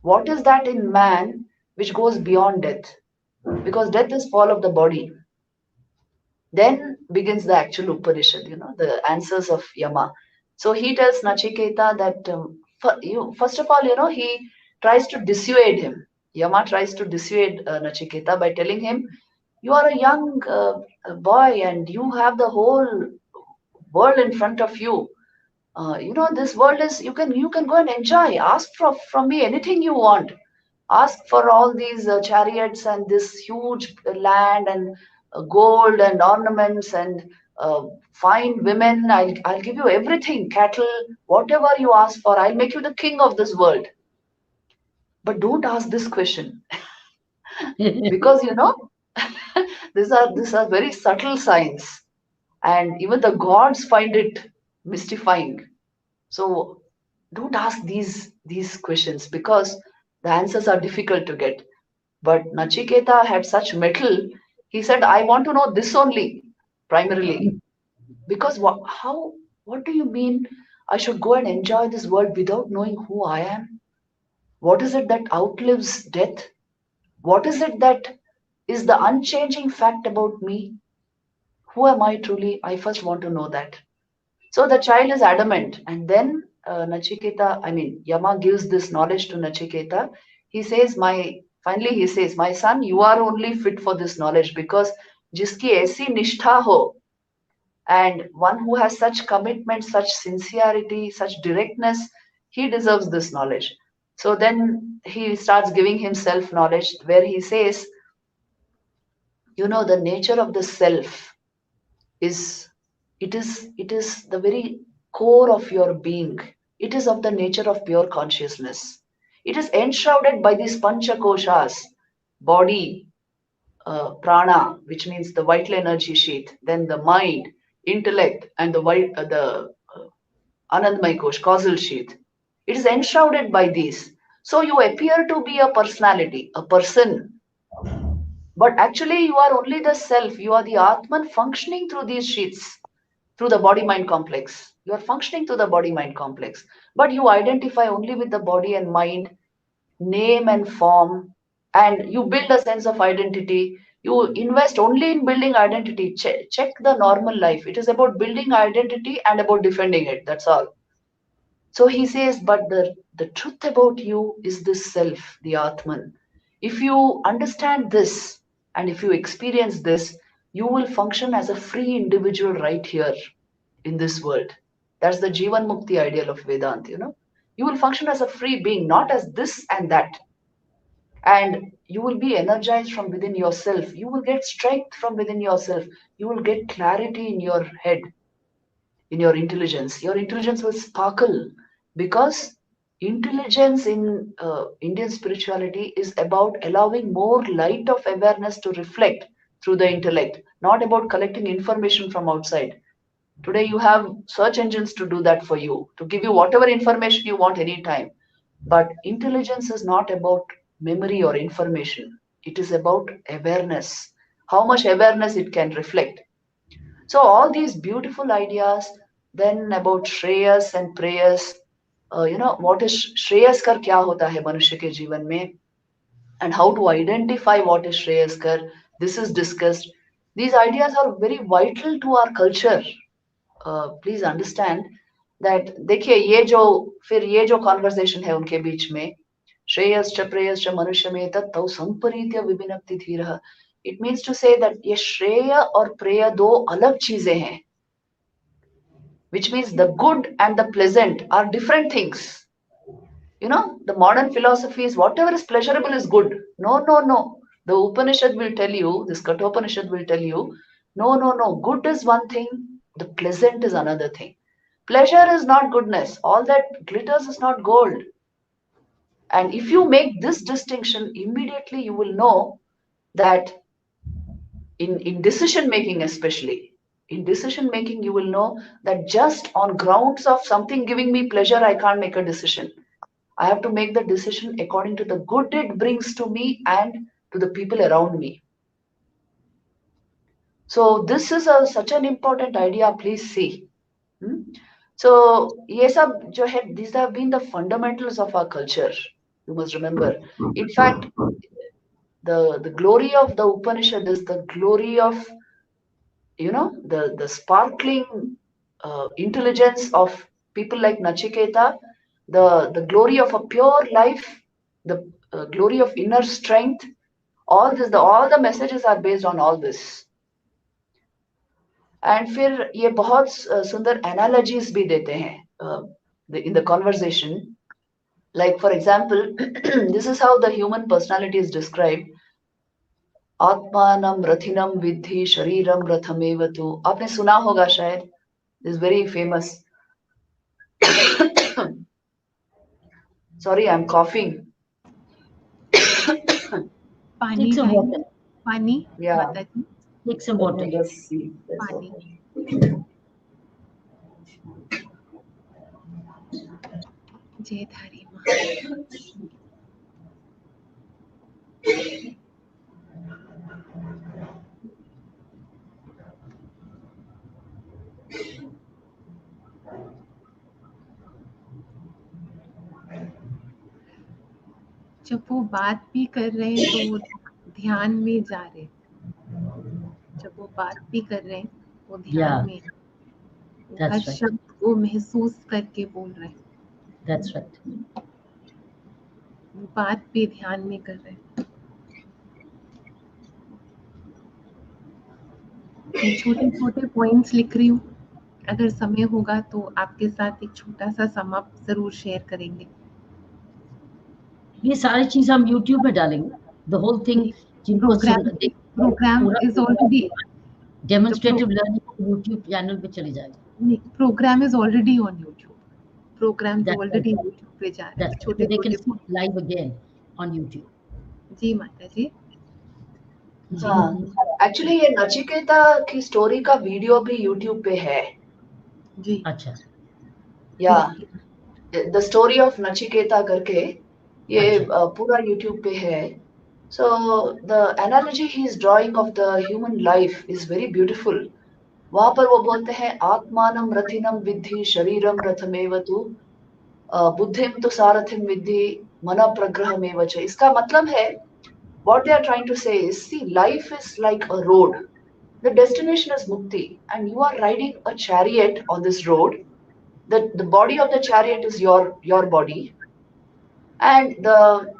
What is that in man which goes beyond death? Because death is fall of the body. Then begins the actual Upanishad, the answers of Yama. So he tells Nachiketa that first of all, he tries to dissuade him. Yama tries to dissuade Nachiketa by telling him, you are a young boy and you have the whole world in front of you. This world is, you can go and enjoy. Ask from me anything you want. Ask for all these chariots and this huge land and gold and ornaments and fine women. I'll give you everything, cattle, whatever you ask for. I'll make you the king of this world. But don't ask this question because these are very subtle signs, and even the gods find it mystifying. So don't ask these questions because the answers are difficult to get. But Nachiketa had such mettle. He said, I want to know this only, primarily. Because what do you mean I should go and enjoy this world without knowing who I am? What is it that outlives death? What is it that is the unchanging fact about me? Who am I truly? I first want to know that. So the child is adamant, and then Yama gives this knowledge to Nachiketa. Finally he says, my son, you are only fit for this knowledge because jiski aisi nishtha ho, and one who has such commitment, such sincerity, such directness, he deserves this knowledge. So then he starts giving himself knowledge where he says, the nature of the self is it is the very core of your being. It is of the nature of pure consciousness. It is enshrouded by these pancha koshas: body, prana, which means the vital energy sheath, then the mind, intellect, and the anandmay kosh, causal sheath. It is enshrouded by these. So you appear to be a personality, a person, but actually you are only the self. You are the Atman functioning through these sheaths, through the body mind complex. You are functioning through the body mind complex, but you identify only with the body and mind, name and form, and you build a sense of identity. You invest only in building identity. Check the normal life. It is about building identity and about defending it. That's all. So he says, but the truth about you is this self, the Atman. If you understand this and if you experience this, you will function as a free individual right here in this world. That's the Jivan Mukti ideal of Vedanta, you know. You will function as a free being, not as this and that. And you will be energized from within yourself. You will get strength from within yourself. You will get clarity in your head, in your intelligence. Your intelligence will sparkle because intelligence in Indian spirituality is about allowing more light of awareness to reflect through the intellect, not about collecting information from outside. Today, you have search engines to do that for you, to give you whatever information you want anytime. But intelligence is not about memory or information, it is about awareness, how much awareness it can reflect. So all these beautiful ideas, then about Shreyas and prayers, you know, what is Shreyaskar kya hota hai manushya ke जीवन में, and how to identify what is Shreyaskar, this is discussed. These ideas are very vital to our culture. Please understand that देखिए ये जो conversation है उनके बीच में, श्रेयश्च प्रेयश्च मनुष्य में तत्तौ संपरीत्य विभिनक्ति धीरः. It means to say that ये श्रेय और प्रेय दो अलग चीजें हैं, which means the good and the pleasant are different things. You know, the modern philosophy is whatever is pleasurable is good. No, no, no. The Upanishad will tell you, this Kathopanishad will tell you, no, no, no. Good is one thing, the pleasant is another thing. Pleasure is not goodness. All that glitters is not gold. And if you make this distinction, immediately you will know that in decision making, especially, in decision making, you will know that just on grounds of something giving me pleasure, I can't make a decision. I have to make the decision according to the good it brings to me and to the people around me. So this is such an important idea. Please see. So ये सब जो है, these have been the fundamentals of our culture. You must remember. In fact, the glory of the Upanishad is the glory of, you know, the sparkling intelligence of people like Nachiketa, the glory of a pure life, the glory of inner strength. All this, all the messages are based on all this. And फिर ये बहुत सुंदर analogies भी देते हैं in the conversation. Like for example, this is how the human personality is described. आत्मानं रथिनं विद्धि शरीरं रथमेव तु. आपने सुना होगा शायद. This is very famous. Sorry, I'm coughing. पानी Take some लाइए. water. पानी. Yeah. माताजी. Take some Let water. me just see. पानी. जय धारी माँ. जब वो बात भी कर रहे हैं तो वो ध्यान में जा रहे. जब वो बात भी कर रहे हैं वो ध्यान में, वो हर That's right. शब्द को महसूस करके बोल रहे हैं. That's right. वो बात भी ध्यान में कर रहे हैं. मैं छोटे छोटे पॉइंट्स लिख रही हूँ. अगर समय होगा तो आपके साथ एक छोटा सा सम अप जरूर शेयर करेंगे. ये सारी चीज हम YouTube पे डालेंगे. The whole thing. Programme is already Demonstrative Learning YouTube channel पे चली जाएगी. Programme is already on YouTube. Programme तो ऑलरेडी YouTube पे जा रहा है. छोटे छोटे लाइव अगेन ऑन YouTube. जी माता जी. हाँ, एक्चुअली ये नचिकेता की स्टोरी का वीडियो भी YouTube पे है. जी. अच्छा. या द स्टोरी ऑफ नचिकेता करके ये पूरा YouTube पे है. So the analogy he is drawing of the human life is very beautiful. वहां पर वो बोलते हैं आत्मानं रथिनं विद्धि शरीरं रथमेव तु बुद्धिं तु सारथिं विद्धि मन प्रग्रहमेव च. इसका मतलब है, what they are trying to say is, see, life is like a road. The destination is mukti, and you are riding a chariot on this road. The body of the chariot is your body, and the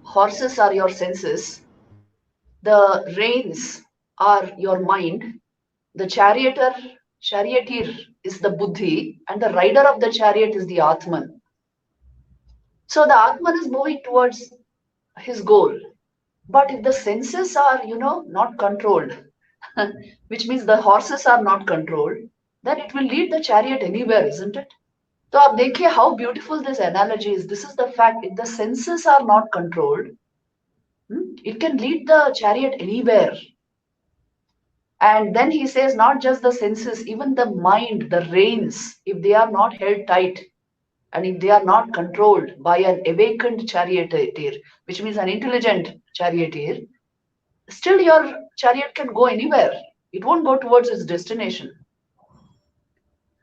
horses are your senses, the reins are your mind, the charioteer is the buddhi and the rider of the chariot is the Atman. So the Atman is moving towards his goal. But if the senses are, not controlled, which means the horses are not controlled, then it will lead the chariot anywhere, isn't it? So आप देखिए how beautiful this analogy is. This is the fact. If the senses are not controlled, it can lead the chariot anywhere. And then he says, not just the senses, even the mind, the reins, if they are not held tight and if they are not controlled by an awakened charioteer, which means an intelligent charioteer, still your chariot can go anywhere. It won't go towards its destination.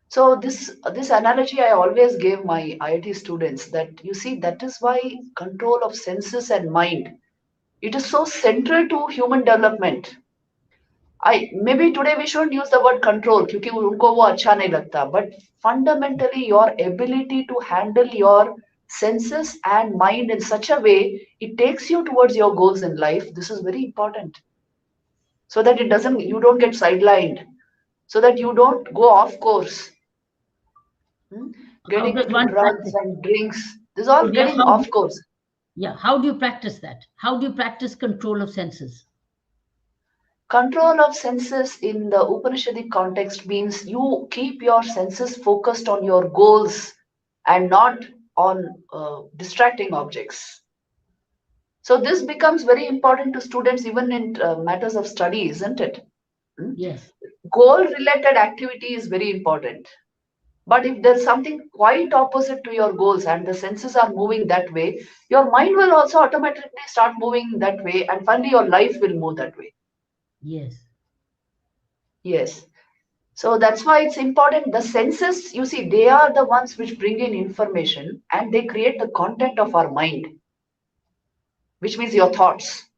So this analogy I always gave my IIT students, that you see, that is why control of senses and mind, it is so central to human development. I maybe today we shouldn't use the word control क्योंकि उनको वो अच्छा नहीं लगता, but fundamentally your ability to handle your senses and mind in such a way it takes you towards your goals in life. This is very important, so that you don't get sidelined, so that you don't go off course. How Getting does into one drugs practice? and drinks, this is all Yeah, getting off course. yeah, how do you practice that? How do you practice control of senses? Control of senses in the Upanishadic context means you keep your senses focused on your goals and not on distracting objects. So this becomes very important to students even in matters of study, isn't it? Yes. Goal-related activity is very important. But if there's something quite opposite to your goals and the senses are moving that way, your mind will also automatically start moving that way, and finally your life will move that way. Yes. Yes. So that's why it's important. The senses, you see, they are the ones which bring in information and they create the content of our mind, which means your thoughts.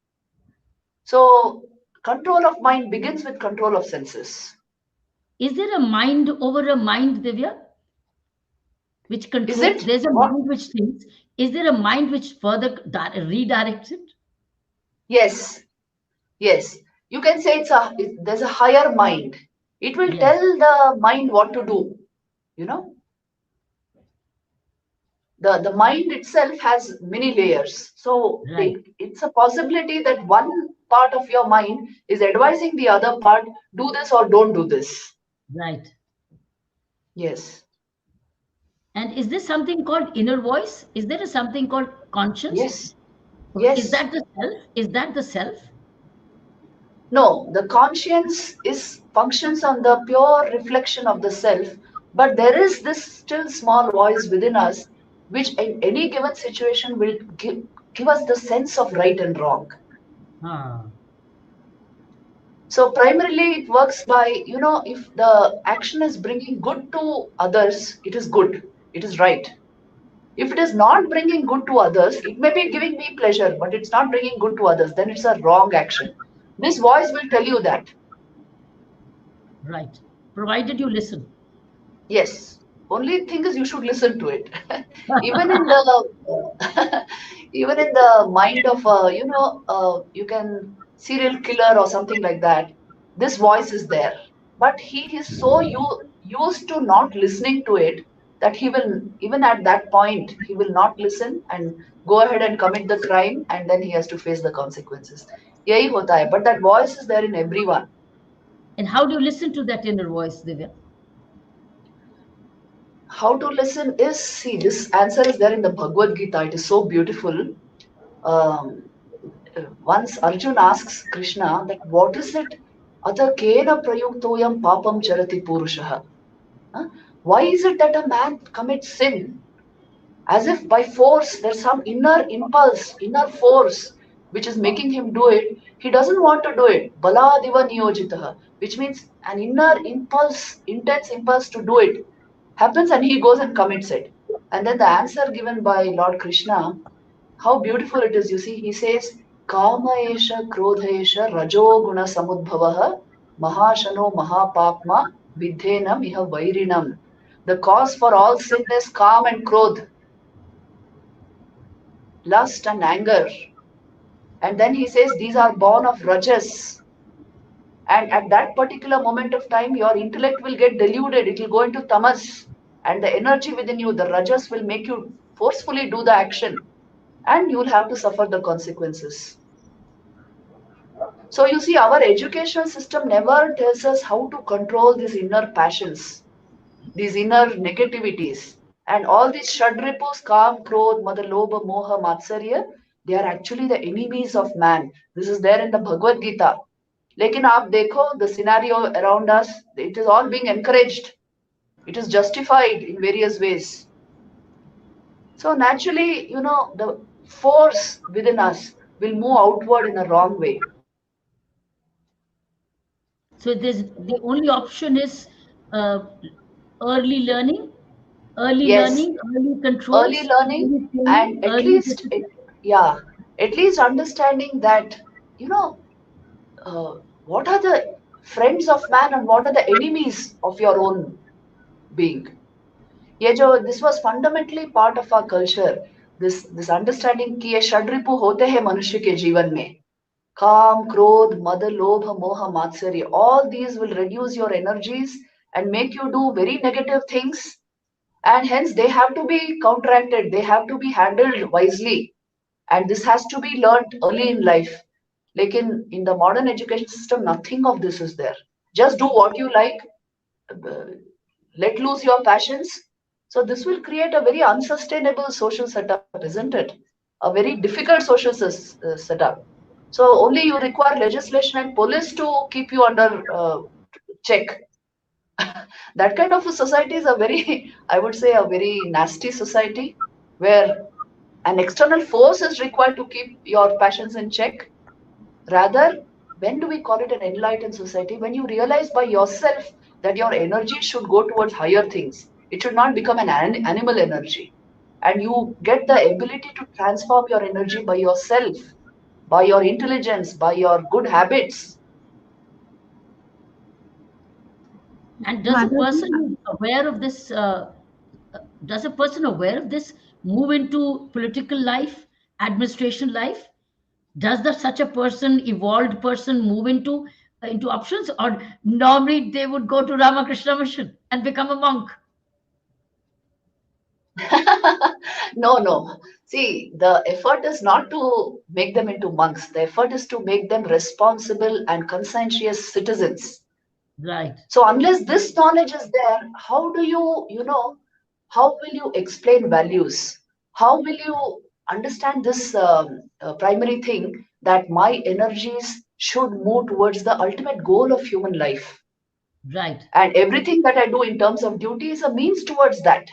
So control of mind begins with control of senses. Is there a mind over a mind, Divya, which Is controls? it? There's a What? mind which thinks. Is there a mind which further redirects it? Yes. Yes. You can say there's a higher mind. It will Yes. tell the mind what to do. You know, the mind itself has many layers. So Right. it's a possibility that one part of your mind is advising the other part, do this or don't do this. Right. Yes. And is there something called inner voice? Is there something called conscience? Yes. Okay. Is Yes. that the self? Is that the self? No, the conscience is functions on the pure reflection of the self, but there is this still small voice within us, which in any given situation will give us the sense of right and wrong. Ah, So primarily it works by, if the action is bringing good to others, it is good, it is right. If it is not bringing good to others, it may be giving me pleasure, but it's not bringing good to others, then it's a wrong action. This voice will tell you that. right. Provided you listen. Yes. Only thing is you should listen to it. Even in the even in the mind of you can serial killer or something like that. This voice is there, but he is so used to not listening to it that he will, even at that point, he will not listen and go ahead and commit the crime, and then he has to face the consequences. यही होता है. But that voice is there in everyone. And how do you listen to that inner voice, Divya? How to listen is, see, this answer is there in the Bhagavad Gita. It is so beautiful. Um, Once Arjun asks Krishna that what is it? Ata kena prayuktoyam papam charati purushaha. Huh? Why is it that a man commits sin? As if by force, there's some inner impulse, inner force, which is making him do it. He doesn't want to do it. Baladiva niyojitaha, which means an inner impulse, intense impulse to do it happens, and he goes and commits it. And then the answer given by Lord Krishna, how beautiful it is. You see, he says, Kama esha krodha esha rajo guna samudbhavaha mahashano mahapapma vidhenam iha vairinam. The cause for all sin is calm and krodh, lust and anger. And then he says, these are born of rajas. And at that particular moment of time, your intellect will get deluded. It will go into tamas. And the energy within you, the rajas, will make you forcefully do the action. And you will have to suffer the consequences. So you see, our educational system never tells us how to control these inner passions, these inner negativities. And all these shadripus, kam, krodh, mada, lobha, moha, matsarya, they are actually the enemies of man. This is there in the Bhagavad Gita. लेकिन आप देखो, the scenario around us, it is all being encouraged. It is justified in various ways. So naturally, the force within us will move outward in a wrong way. So there's the only option is uh, early learning, Yes, early early controls, learning, early training, and at early least, discipline. yeah, at least understanding that, you know, uh, what are the friends of man and what are the enemies of your own being. This was fundamentally part of our culture. This understanding कि ये षड्रिपु होते हैं मनुष्य के जीवन में. Kam, krodh, mada, lobha, moha, matsarya. All these will reduce your energies and make you do very negative things. And hence they have to be counteracted. They have to be handled wisely. And this has to be learnt early in life. Like in the modern education system, nothing of this is there. Just do what you like, uh, let loose your passions. So this will create a very unsustainable social setup, isn't it? A very difficult social setup. So only you require legislation and police to keep you under check. That kind of a society is a very, I would say, a very nasty society where an external force is required to keep your passions in check. Rather, when do we call it an enlightened society? When you realize by yourself that your energy should go towards higher things. It should not become an animal energy. And you get the ability to transform your energy by yourself, by your intelligence, by your good habits. And does a Mataji, person aware of this? Does a person aware of this move into political life, administration life? Does such a person, evolved person, move into options, or normally they would go to Ramakrishna mission and become a monk? No, no. See, the effort is not to make them into monks. The effort is to make them responsible and conscientious citizens. Right, So unless this knowledge is there, how do how will you explain values? How will you understand this primary thing that my energies should move towards the ultimate goal of human life? right. And everything that I do in terms of duty is a means towards that.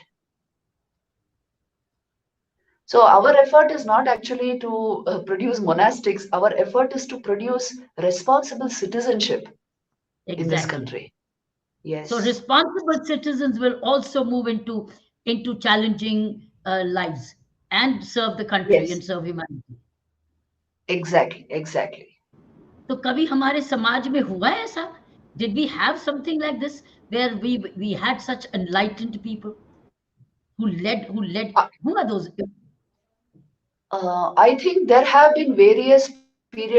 So our effort is not actually to produce monastics. Our effort is to produce responsible citizenship in this Exactly. country. So Yes, responsible citizens will also move into challenging lives and serve the country and yes, serve humanity. exactly, exactly. तो कभी हमारे समाज में हुआ है ऐसा? Did we have something like this where we had such enlightened people who led who are those? I think there have been various periods in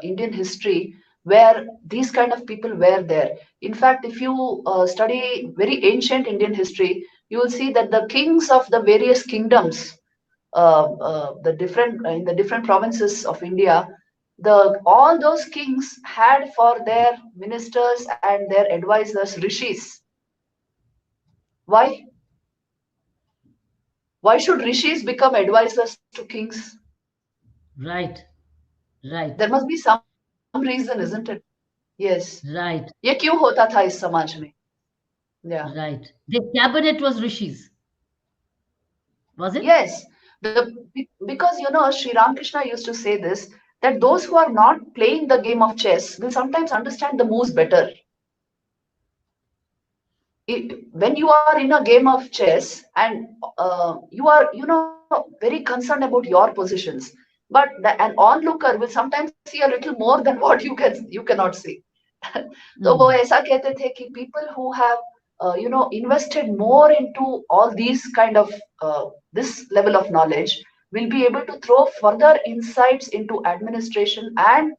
Indian history where these kind of people were there. In fact, if you study very ancient Indian history, you will see that the kings of the various kingdoms, the different in the different provinces of India, the all those kings had for their ministers and their advisors rishis. Why? Why should rishis become advisors to kings? Right, right, There must be some reason, isn't it? Yes. right, ये क्यों होता था इस समाज में? Yeah. right. The cabinet was rishis, was it? Yes. Because Sri Ramakrishna used to say this, that those who are not playing the game of chess will sometimes understand the moves better. When you are in a game of chess and you are very concerned about your positions, but an onlooker will sometimes see a little more than what you cannot see. तो वो Mm. ऐसा कहते थे कि people who have invested more into all these kind of this level of knowledge will be able to throw further insights into administration and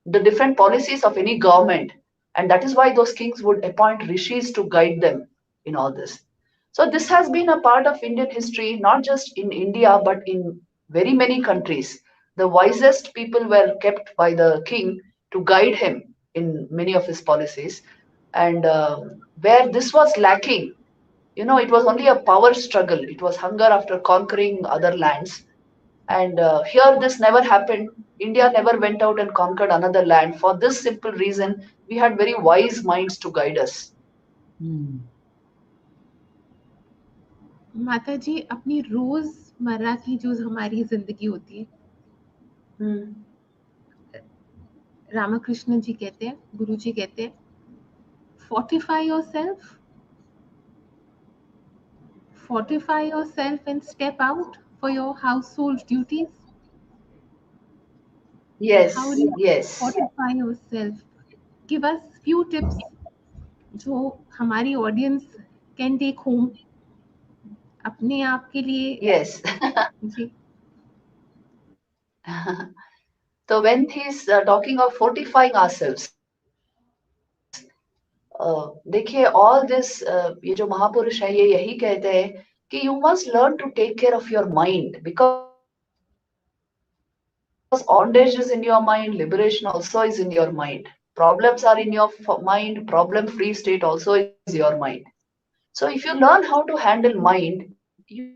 the different policies of any government. And that is why those kings would appoint rishis to guide them in all this. So this has been a part of Indian history, not just in India, but in very many countries. The wisest people were kept by the king to guide him in many of his policies. And where this was lacking, it was only a power struggle. It was hunger after conquering other lands. And here, this never happened. India never went out and conquered another land. For this simple reason, we had very wise minds to guide us. माता जी, अपनी रोजमर्रा की जो हमारी जिंदगी होती है, रामकृष्ण जी कहते हैं, गुरु जी कहते हैं, fortify yourself and step out for your household duties. Yes, How do you yes. fortify yourself? Give us few tips जो हमारी audience can take home अपने आप के लिए. Yes. Ji. So when he's talking of fortifying ourselves, देखिए all this, ये जो महापुरुष है ये यही कहते हैं कि you must learn to take care of your mind, because bondage is in your mind, liberation also is in your mind. Problems are in your mind, problem-free state also is your mind. So if you learn how to handle mind, you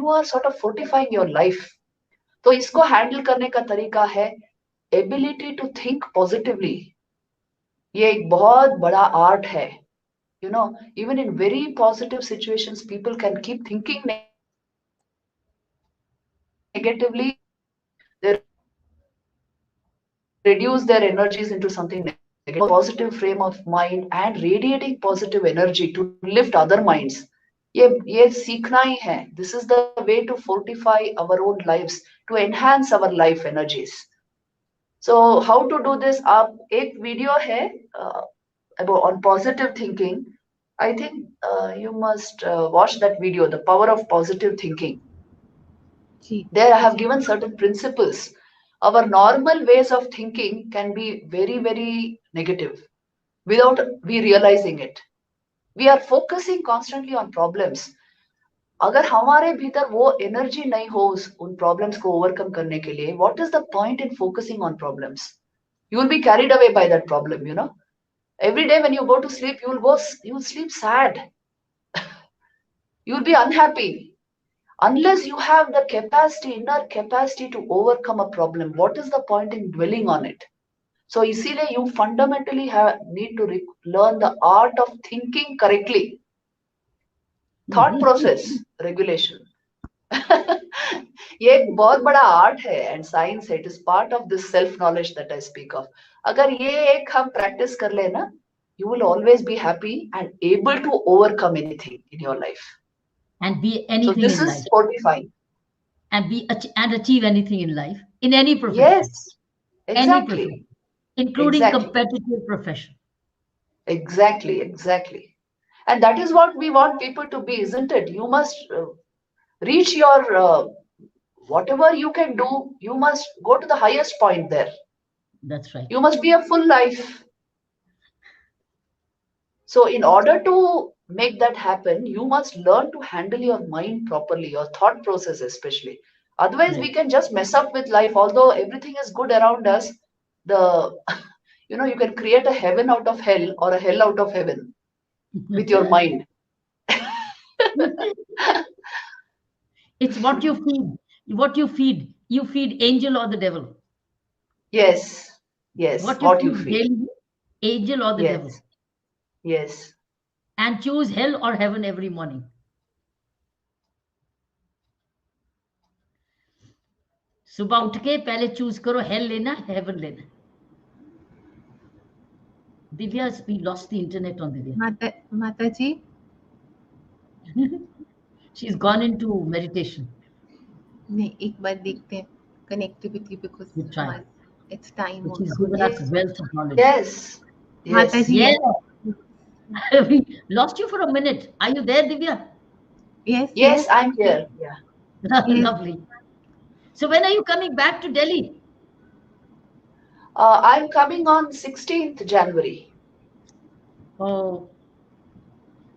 are sort of fortifying your life. तो इसको handle करने का तरीका है ability to think positively. ये एक बहुत बड़ा आर्ट है. Even in very positive situations, people can keep thinking negatively. They reduce their energies into something negative. Positive frame of mind and radiating positive energy to lift other minds. ये सीखना ही है. This is the way to fortify our own lives, to enhance our life energies. So how to do this? आप एक video है about on positive thinking. I think you must watch that video, The Power of Positive Thinking. There I have given certain principles. Our normal ways of thinking can be very, very negative without we realizing it. We are focusing constantly on problems. अगर हमारे भीतर वो energy नहीं हो उन problems को overcome करने के लिए, what is the point in focusing on problems? You will be carried away by that problem. Every day when you go to sleep, you will sleep sad. You will be unhappy. Unless you have the capacity, inner capacity to overcome a problem, what is the point in dwelling on it? So इसीलिए you fundamentally need to learn the art of thinking correctly. Thought process regulation. ये एक बहुत बड़ा art है and science है. It is part of this self knowledge that I speak of. अगर ये एक हम प्रैक्टिस कर ले ना, you will always be happy and able to overcome anything in your life and be anything so this in is life. fortifying And achieve anything in life, in any profession. Yes, exactly. Any profession, including Exactly. competitive profession. Exactly. And that is what we want people to be, isn't it? You must reach your whatever you can do. You must go to the highest point there. That's right. You must be a full life. So in order to make that happen, you must learn to handle your mind properly, your thought process especially. Otherwise, Right. we can just mess up with life. Although everything is good around us, you can create a heaven out of hell or a hell out of heaven with your mind. It's what you feed. What you feed. You feed angel or the devil. Yes. What you feed daily, angel or the Yes. devil. Yes. And choose hell or heaven every morning. सुबह उठ के पहले choose करो hello लेना haven लेना. Divya, we lost the internet on Divya. Mata ji. She's gone into meditation. नहीं, एक बार देखते हैं connectivity because it's time also. She's given us wealth of knowledge. Yes. Mata ji. Yeah. We lost you for a minute. Are you there, Divya? Yes, I'm here. Yeah. Lovely. So when are you coming back to Delhi? I'm coming on 16th January. Oh,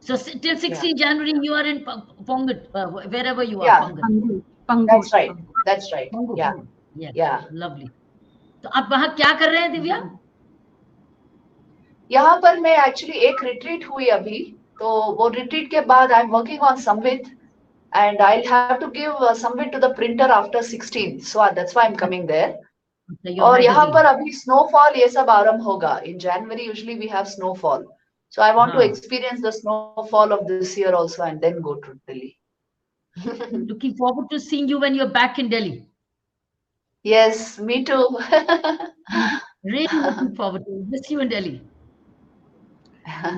so till 16 January you are in Pongut, wherever you are, Yeah, Pongut. पंगु पंगु that's right. That's right. Pongu. Yeah, Yes, yeah. lovely. तो आप वहाँ क्या कर रहे हैं दिव्या? यहाँ पर मैं एक्चुअली एक रिट्रीट हुई अभी, तो वो रिट्रीट के बाद I am working on Sambit and I'll have to give submit to the printer after 16th. So that's why I'm coming there. Your और यहाँ magazine. पर अभी snowfall ये सब आरंभ होगा. In January usually we have snowfall. So I want to हाँ. experience the snowfall of this year also and then go to Delhi. Looking forward to seeing you when you're back in Delhi. Yes, me too. Really looking forward to miss you in Delhi.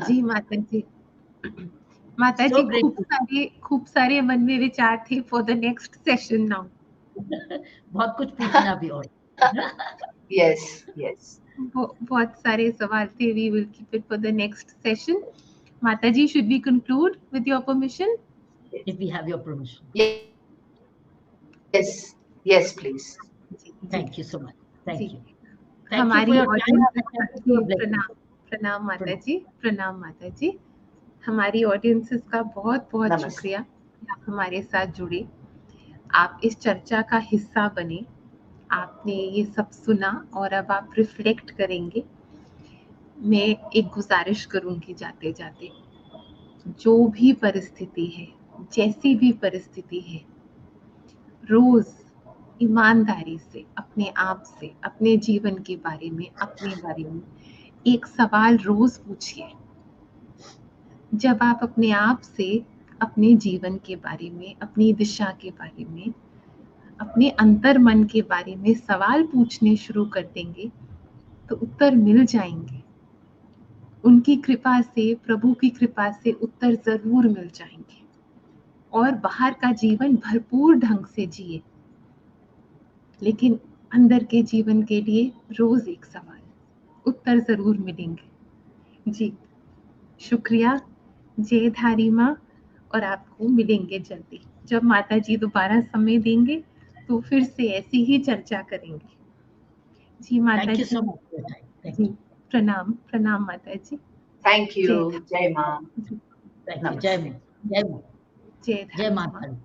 जी माता जी, माता So जी great. खूब सारे मन में विचार थे for the next session now. बहुत कुछ पूछना भी और. Yes, yes. बहुत सारे सवाल थे. We will keep it for the next session. Mata ji, should we conclude with your permission? If we have your permission. Yes, yes, please. Thank you so much. Thank you. Thank you हमारी for your time. Thank you for your blessing. प्रणाम माता जी, प्रणाम माता जी. हमारी audiences का बहुत बहुत नमस्ते. शुक्रिया कि आप हमारे साथ जुड़े, आप इस चर्चा का हिस्सा बने, आपने ये सब सुना और अब आप रिफ्लेक्ट करेंगे. मैं एक गुजारिश करूंगी जाते जाते, जो भी परिस्थिति है, जैसी भी परिस्थिति है, रोज ईमानदारी से अपने आप से, अपने जीवन के बारे में, अपने बारे में एक सवाल रोज पूछिए. जब आप अपने आप से अपने जीवन के बारे में, अपनी दिशा के बारे में, अपने अंतर मन के बारे में सवाल पूछने शुरू कर देंगे तो उत्तर मिल जाएंगे. उनकी कृपा से, प्रभु की कृपा से उत्तर जरूर मिल जाएंगे और बाहर का जीवन भरपूर ढंग से जिए. लेकिन अंदर के जीवन के लिए रोज एक सवाल, उत्तर जरूर मिलेंगे. जी शुक्रिया. जय धारी माँ. और आपको मिलेंगे जल्दी. जब माता जी दोबारा समय देंगे तो फिर से ऐसी ही चर्चा करेंगे. जी माता Thank you ji. so much for your time. Thank ji you. प्रणाम, प्रणाम माता जी. Thank you. Jai Ma. Thank you. Namaste. Jai Ma. Jai Ma. जय Jai धारी माँ. Mata.